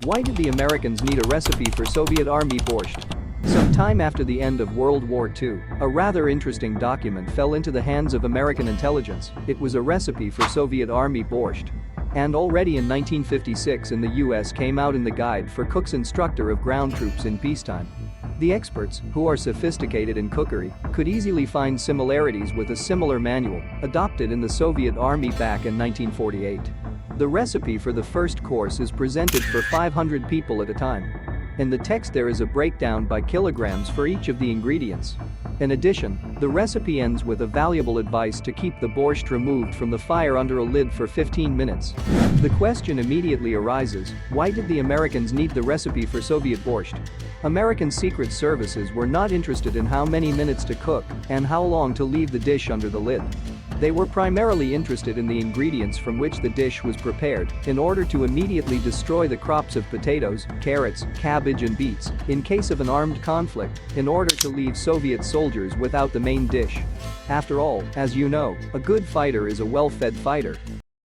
Why did the Americans need a recipe for Soviet Army borscht? Some time after the end of World War II, a rather interesting document fell into the hands of American intelligence. It was a recipe for Soviet Army borscht. And already in 1956 in the US came out in the Guide for Cook's Instructor of Ground Troops in Peacetime. The experts, who are sophisticated in cookery, could easily find similarities with a similar manual adopted in the Soviet Army back in 1948. The recipe for the first course is presented for 500 people at a time. In the text there is a breakdown by kilograms for each of the ingredients. In addition, the recipe ends with a valuable advice to keep the borscht removed from the fire under a lid for 15 minutes. The question immediately arises, why did the Americans need the recipe for Soviet borscht? American secret services were not interested in how many minutes to cook and how long to leave the dish under the lid. They were primarily interested in the ingredients from which the dish was prepared in order to immediately destroy the crops of potatoes, carrots, cabbage and beets in case of an armed conflict in order to leave Soviet soldiers without the main dish. After all, as you know, a good fighter is a well-fed fighter.